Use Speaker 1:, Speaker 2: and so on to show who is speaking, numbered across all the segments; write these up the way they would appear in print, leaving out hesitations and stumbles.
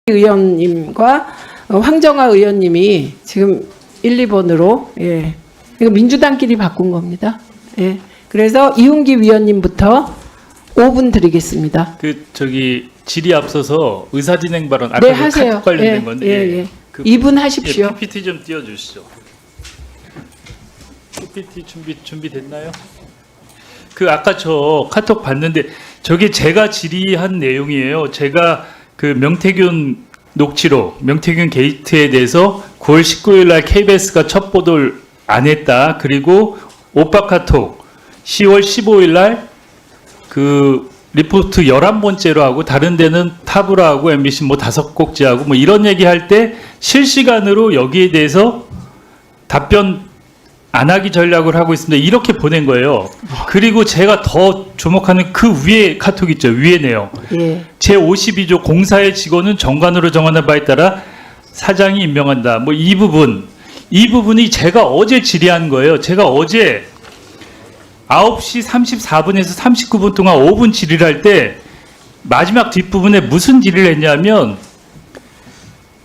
Speaker 1: 의원님과 황정화 의원님이 지금 1, 2번으로 예. 이거 민주당끼리 바꾼 겁니다. 예. 그래서 이훈기 위원님부터 5분 드리겠습니다.
Speaker 2: 질의 앞서서 의사진행 발언 아까
Speaker 1: 네,
Speaker 2: 그
Speaker 1: 하세요.
Speaker 2: 카톡 관련된
Speaker 1: 예,
Speaker 2: 건데
Speaker 1: 예. 2분 하십시오.
Speaker 2: 예, PPT 좀 띄워주시죠. PPT 준비됐나요? 아까 저 카톡 봤는데 저게 제가 질의한 내용이에요. 제가 명태균 녹취록, 명태균 게이트에 대해서 9월 19일 날 KBS가 첫 보도를 안 했다. 그리고 오빠 카톡 10월 15일 날 리포트 11번째로 하고 다른 데는 탑으로 하고 MBC 5곡째 하고 이런 얘기할 때 실시간으로 여기에 대해서 답변 안 하기 전략을 하고 있습니다. 이렇게 보낸 거예요. 그리고 제가 더 주목하는 그 위에 카톡 있죠. 위에 내용.
Speaker 1: 예.
Speaker 2: 제52조 공사의 직원은 정관으로 정하는 바에 따라 사장이 임명한다. 이 부분이 제가 어제 질의한 거예요. 제가 어제 9시 34분에서 39분 동안 5분 질의를 할 때 마지막 뒷부분에 무슨 질의를 했냐면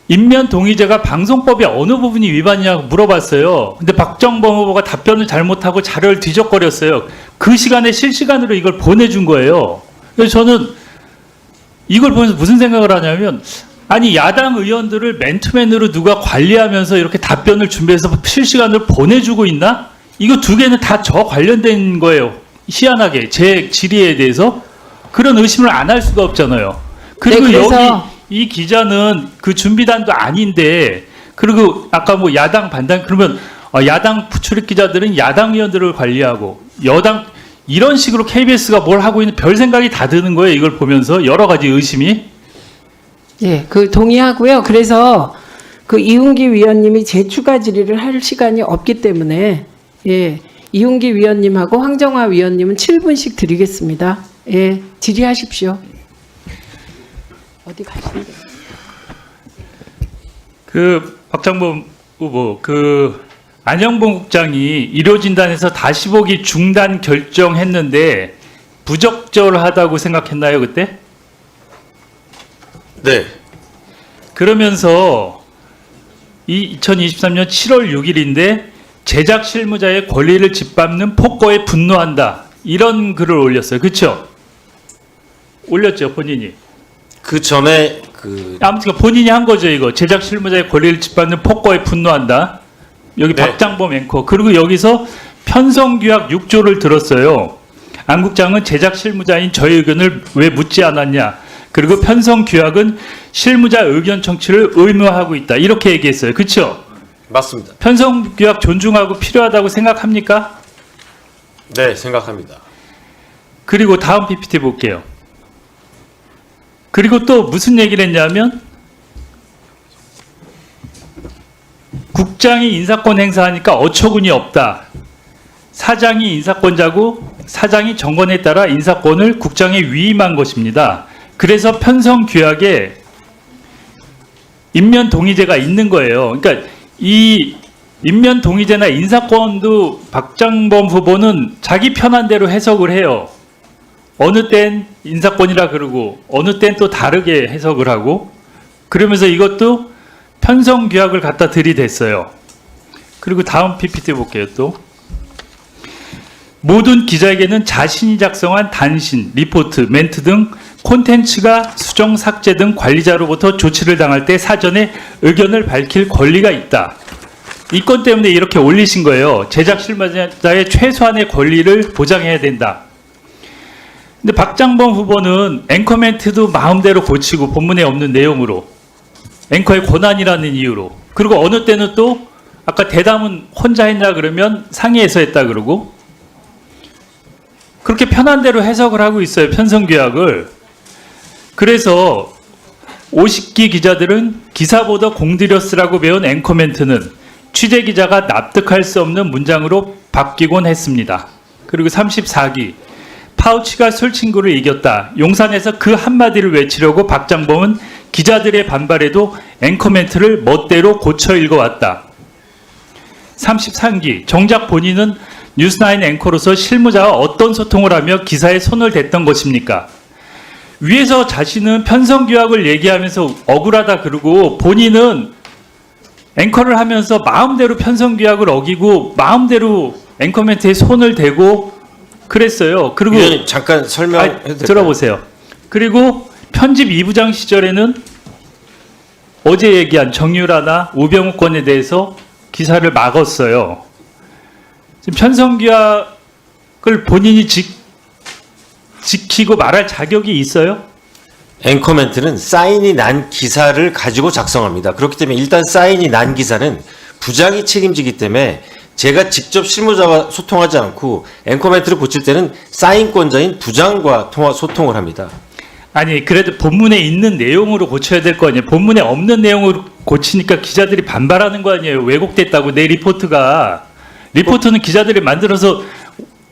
Speaker 2: 인면동의제가 방송법의 어느 부분이 위반이냐고 물어봤어요. 근데 박정범 후보가 답변을 잘못하고 자료를 뒤적거렸어요. 그 시간에 실시간으로 이걸 보내준 거예요. 그래서 저는 이걸 보면서 무슨 생각을 하냐면 아니 야당 의원들을 맨투맨으로 누가 관리하면서 이렇게 답변을 준비해서 실시간으로 보내주고 있나? 이거 두 개는 다 저 관련된 거예요. 희한하게 제 질의에 대해서 그런 의심을 안 할 수가 없잖아요. 그리고
Speaker 1: 네,
Speaker 2: 여기 이 기자는 그 준비단도 아닌데 그리고 아까 야당 반당 그러면 야당 출입 기자들은 야당 의원들을 관리하고 여당 이런 식으로 KBS가 뭘 하고 있는 별 생각이 다 드는 거예요. 이걸 보면서 여러 가지 의심이.
Speaker 1: 예, 동의하고요. 그래서 이훈기 위원님이 재추가 질의를 할 시간이 없기 때문에 예, 이훈기 위원님하고 황정화 위원님은 7분씩 드리겠습니다. 예, 질의하십시오. 어디 가시는데?
Speaker 2: 박장범 후보, 안영봉 국장이 의료진단에서 다시 보기 중단 결정했는데 부적절하다고 생각했나요, 그때?
Speaker 3: 네.
Speaker 2: 그러면서 2023년 7월 6일인데 제작 실무자의 권리를 짓밟는 폭거에 분노한다. 이런 글을 올렸어요. 그렇죠? 올렸죠, 본인이.
Speaker 3: 그 전에
Speaker 2: 아무튼 본인이 한 거죠, 이거. 제작 실무자의 권리를 짓밟는 폭거에 분노한다. 여기
Speaker 3: 네.
Speaker 2: 박장범 앵커. 그리고 여기서 편성규약 6조를 들었어요. 안 국장은 제작 실무자인 저의 의견을 왜 묻지 않았냐. 그리고 편성규약은 실무자 의견 청취를 의무화하고 있다. 이렇게 얘기했어요. 그렇죠?
Speaker 3: 맞습니다.
Speaker 2: 편성규약 존중하고 필요하다고 생각합니까?
Speaker 3: 네, 생각합니다.
Speaker 2: 그리고 다음 PPT 볼게요. 그리고 또 무슨 얘기를 했냐면 국장이 인사권 행사하니까 어처구니 없다. 사장이 인사권자고 사장이 정권에 따라 인사권을 국장에 위임한 것입니다. 그래서 편성규약에 인면동의제가 있는 거예요. 그러니까 이 인면동의제나 인사권도 박장범 후보는 자기 편한 대로 해석을 해요. 어느 땐 인사권이라 그러고 어느 땐 또 다르게 해석을 하고 그러면서 이것도 편성규약을 갖다 들이댔어요. 그리고 다음 PPT 볼게요. 또 모든 기자에게는 자신이 작성한 단신, 리포트, 멘트 등 콘텐츠가 수정, 삭제 등 관리자로부터 조치를 당할 때 사전에 의견을 밝힐 권리가 있다. 이 건 때문에 이렇게 올리신 거예요. 제작 실무자의 최소한의 권리를 보장해야 된다. 근데 박장범 후보는 앵커 멘트도 마음대로 고치고 본문에 없는 내용으로 앵커의 권한이라는 이유로 그리고 어느 때는 또 아까 대담은 혼자 했나 그러면 상의해서 했다 그러고 그렇게 편한 대로 해석을 하고 있어요. 편성규약을. 그래서 50기 기자들은 기사보다 공들여 쓰라고 배운 앵커 멘트는 취재기자가 납득할 수 없는 문장으로 바뀌곤 했습니다. 그리고 34기 파우치가 술 친구를 이겼다. 용산에서 그 한마디를 외치려고 박장범은 기자들의 반발에도 앵커 멘트를 멋대로 고쳐 읽어왔다. 33기 정작 본인은 뉴스9 앵커로서 실무자와 어떤 소통을 하며 기사에 손을 댔던 것입니까? 위에서 자신은 편성규약을 얘기하면서 억울하다 그러고 본인은 앵커를 하면서 마음대로 편성규약을 어기고 마음대로 앵커 멘트에 손을 대고 그랬어요. 그리고
Speaker 3: 위원님 잠깐 설명해도 될까요?
Speaker 2: 들어보세요. 그리고 편집 2부장 시절에는 어제 얘기한 정유라나 우병우 건에 대해서 기사를 막았어요. 지금 편성규약을 본인이 지키고 말할 자격이 있어요?
Speaker 3: 앵커 멘트는 사인이 난 기사를 가지고 작성합니다. 그렇기 때문에 일단 사인이 난 기사는 부장이 책임지기 때문에 제가 직접 실무자와 소통하지 않고 앵커 멘트를 고칠 때는 사인권자인 부장과 소통을 합니다.
Speaker 2: 아니 그래도 본문에 있는 내용으로 고쳐야 될 거 아니에요. 본문에 없는 내용으로 고치니까 기자들이 반발하는 거 아니에요. 왜곡됐다고 내 리포트는 기자들이 만들어서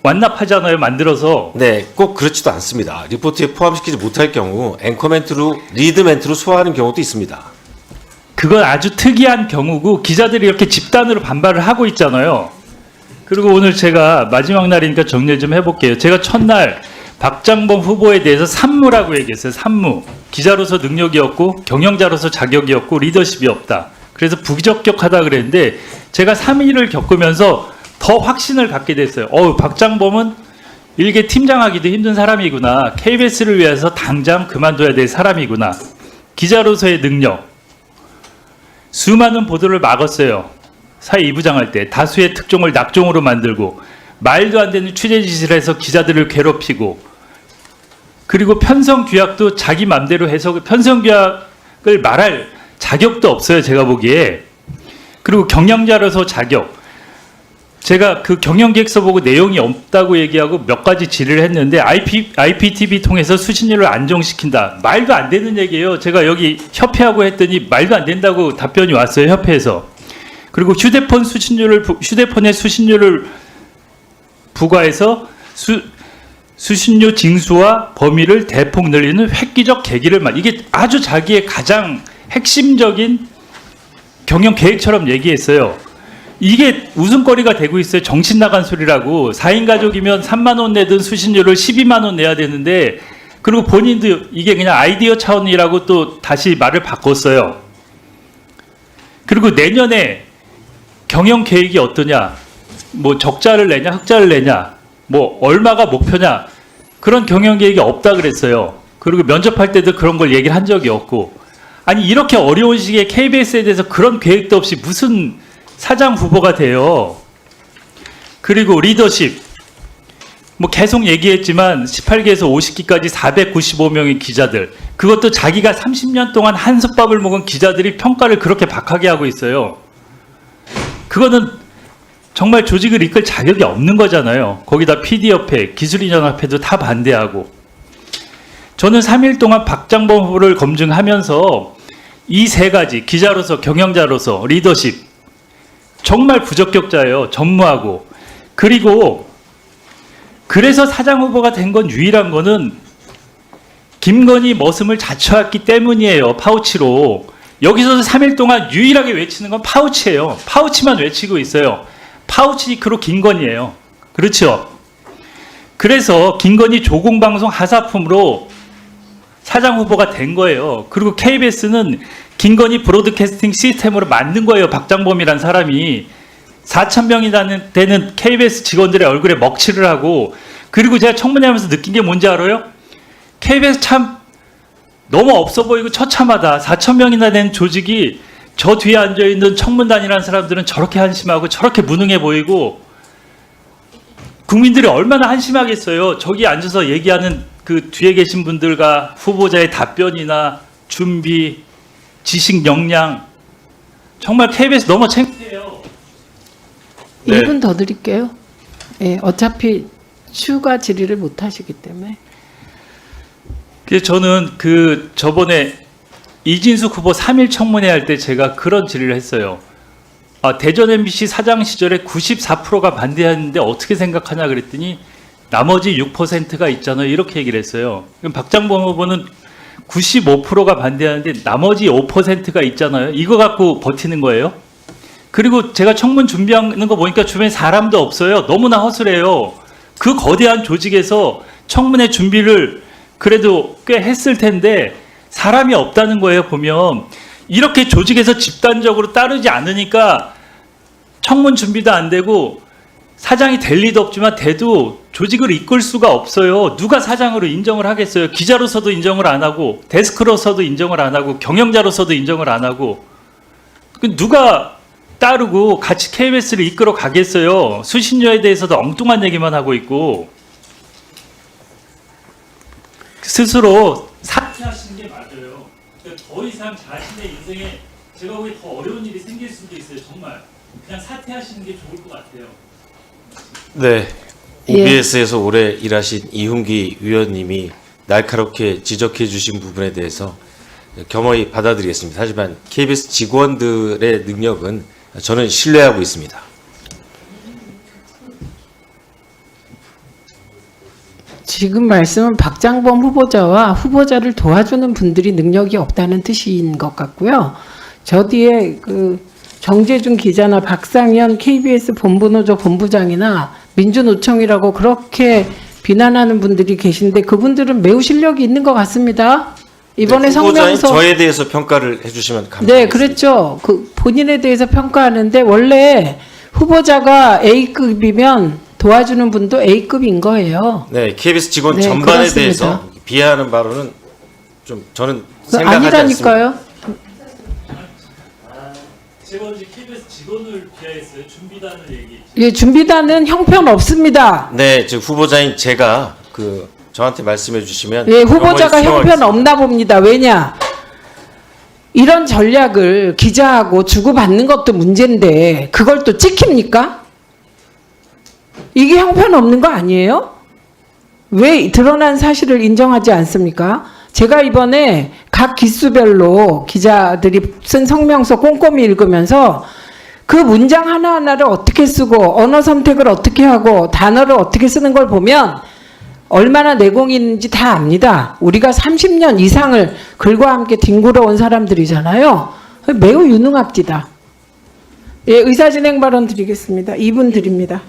Speaker 2: 완납하잖아요. 만들어서.
Speaker 3: 네, 꼭 그렇지도 않습니다. 리포트에 포함시키지 못할 경우 앵커 멘트로 리드 멘트로 소화하는 경우도 있습니다.
Speaker 2: 그건 아주 특이한 경우고 기자들이 이렇게 집단으로 반발을 하고 있잖아요. 그리고 오늘 제가 마지막 날이니까 정리 좀 해볼게요. 제가 첫날 박장범 후보에 대해서 산무라고 얘기했어요. 산무. 기자로서 능력이 없고 경영자로서 자격이 없고 리더십이 없다. 그래서 부적격하다 그랬는데 제가 3일을 겪으면서 더 확신을 갖게 됐어요. 박장범은 일개 팀장하기도 힘든 사람이구나. KBS를 위해서 당장 그만둬야 될 사람이구나. 기자로서의 능력. 수많은 보도를 막았어요. 사회 2부장 할 때 다수의 특종을 낙종으로 만들고 말도 안 되는 취재 짓을 해서 기자들을 괴롭히고 그리고 편성 규약도 자기 맘대로 해서 편성 규약을 말할 자격도 없어요. 제가 보기에. 그리고 경영자로서 자격. 제가 그 경영계획서 보고 내용이 없다고 얘기하고 몇 가지 질의를 했는데 IPTV 통해서 수신료를 안정시킨다. 말도 안 되는 얘기예요. 제가 여기 협회하고 했더니 말도 안 된다고 답변이 왔어요. 협회에서. 그리고 휴대폰에 수신료를 부과해서 수신료 징수와 범위를 대폭 늘리는 획기적 계기를 이게 아주 자기의 가장 핵심적인 경영 계획처럼 얘기했어요. 이게 웃음거리가 되고 있어요. 정신 나간 소리라고. 4인 가족이면 3만 원 내든 수신료를 12만 원 내야 되는데 그리고 본인도 이게 그냥 아이디어 차원이라고 또 다시 말을 바꿨어요. 그리고 내년에 경영 계획이 어떠냐, 뭐 적자를 내냐, 흑자를 내냐, 뭐 얼마가 목표냐 그런 경영 계획이 없다 그랬어요. 그리고 면접할 때도 그런 걸 얘기를 한 적이 없고 아니 이렇게 어려운 시기에 KBS에 대해서 그런 계획도 없이 무슨 사장 후보가 돼요. 그리고 리더십 뭐 계속 얘기했지만 18기에서 50기까지 495명의 기자들 그것도 자기가 30년 동안 한솥밥을 먹은 기자들이 평가를 그렇게 박하게 하고 있어요. 그거는 정말 조직을 이끌 자격이 없는 거잖아요. 거기다 PD협회, 기술인연합회도 다 반대하고. 저는 3일 동안 박장범 후보를 검증하면서 이 세 가지 기자로서 경영자로서 리더십 정말 부적격자예요. 전무하고. 그리고 그래서 사장 후보가 된 건 유일한 거는 김건희 머슴을 자처했기 때문이에요. 파우치로. 여기서 3일 동안 유일하게 외치는 건 파우치예요. 파우치만 외치고 있어요. 파우치니크로 김건희예요. 그렇죠? 그래서 김건희 조공방송 하사품으로 사장 후보가 된 거예요. 그리고 KBS는 김건희 브로드캐스팅 시스템으로 만든 거예요. 박장범이란 사람이 4,000명이 되는 KBS 직원들의 얼굴에 먹칠을 하고 그리고 제가 청문회 하면서 느낀 게 뭔지 알아요? KBS 참 너무 없어 보이고 처참하다. 4,000명이나 되는 조직이 저 뒤에 앉아있는 청문단이라는 사람들은 저렇게 한심하고 저렇게 무능해 보이고 국민들이 얼마나 한심하겠어요. 저기 앉아서 얘기하는 그 뒤에 계신 분들과 후보자의 답변이나 준비, 지식 역량 정말 KBS 너무 창피해요.
Speaker 3: 네.
Speaker 1: 1분 더 드릴게요. 예, 어차피 추가 질의를 못 하시기 때문에.
Speaker 2: 그래서 저는 저번에 이진숙 후보 3일 청문회 할 때 제가 그런 질의를 했어요. 대전 MBC 사장 시절에 94%가 반대했는데 어떻게 생각하냐 그랬더니 나머지 6%가 있잖아요. 이렇게 얘기를 했어요. 그럼 박장범 후보는 95%가 반대하는데 나머지 5%가 있잖아요. 이거 갖고 버티는 거예요. 그리고 제가 청문 준비하는 거 보니까 주변에 사람도 없어요. 너무나 허술해요. 그 거대한 조직에서 청문회 준비를 그래도 꽤 했을 텐데 사람이 없다는 거예요. 보면 이렇게 조직에서 집단적으로 따르지 않으니까 청문 준비도 안 되고 사장이 될 리도 없지만 돼도 조직을 이끌 수가 없어요. 누가 사장으로 인정을 하겠어요. 기자로서도 인정을 안 하고 데스크로서도 인정을 안 하고 경영자로서도 인정을 안 하고 누가 따르고 같이 KBS를 이끌어 가겠어요. 수신료에 대해서도 엉뚱한 얘기만 하고 있고 스스로 사퇴하시는 게 맞아요. 그러니까 더 이상 자신의 인생에 제가 보기에 더 어려운 일이 생길 수도 있어요. 정말 그냥 사퇴하시는 게 좋을 것 같아요.
Speaker 3: 네.
Speaker 1: 예.
Speaker 3: OBS에서 오래 일하신 이훈기 위원님이 날카롭게 지적해 주신 부분에 대해서 겸허히 받아들이겠습니다. 하지만 KBS 직원들의 능력은 저는 신뢰하고 있습니다.
Speaker 1: 지금 말씀은 박장범 후보자와 후보자를 도와주는 분들이 능력이 없다는 뜻인 것 같고요. 저 뒤에 그 정재준 기자나 박상현 KBS 본부노조 본부장이나 민주노총이라고 그렇게 비난하는 분들이 계신데 그분들은 매우 실력이 있는 것 같습니다. 이번에
Speaker 3: 네, 후보자인
Speaker 1: 성명서
Speaker 3: 저에 대해서 평가를 해주시면 감사하겠습니다.
Speaker 1: 네, 그랬죠. 그 본인에 대해서 평가하는데 원래 후보자가 A급이면 도와주는 분도 A급인 거예요.
Speaker 3: 네, KBS 직원
Speaker 1: 네,
Speaker 3: 전반에
Speaker 1: 그렇습니다.
Speaker 3: 대해서 비하하는 발언은 좀 저는 생각하지 않습니다.
Speaker 1: 아니라니까요.
Speaker 2: 제가 언제 KBS 직원을 비하했어요? 준비단을 얘기했죠.
Speaker 1: 예, 준비단은 형편 없습니다.
Speaker 3: 네, 즉 후보자인 제가 저한테 말씀해 주시면
Speaker 1: 예, 후보자가
Speaker 3: 경험이
Speaker 1: 형편
Speaker 3: 수용하겠습니다.
Speaker 1: 없나 봅니다. 왜냐? 이런 전략을 기자하고 주고받는 것도 문제인데 그걸 또 찍힙니까? 이게 형편 없는 거 아니에요? 왜 드러난 사실을 인정하지 않습니까? 제가 이번에 각 기수별로 기자들이 쓴 성명서 꼼꼼히 읽으면서 그 문장 하나하나를 어떻게 쓰고 언어 선택을 어떻게 하고 단어를 어떻게 쓰는 걸 보면 얼마나 내공이 있는지 다 압니다. 우리가 30년 이상을 글과 함께 뒹굴어 온 사람들이잖아요. 매우 유능합니다. 예, 의사진행 발언 드리겠습니다. 2분 드립니다.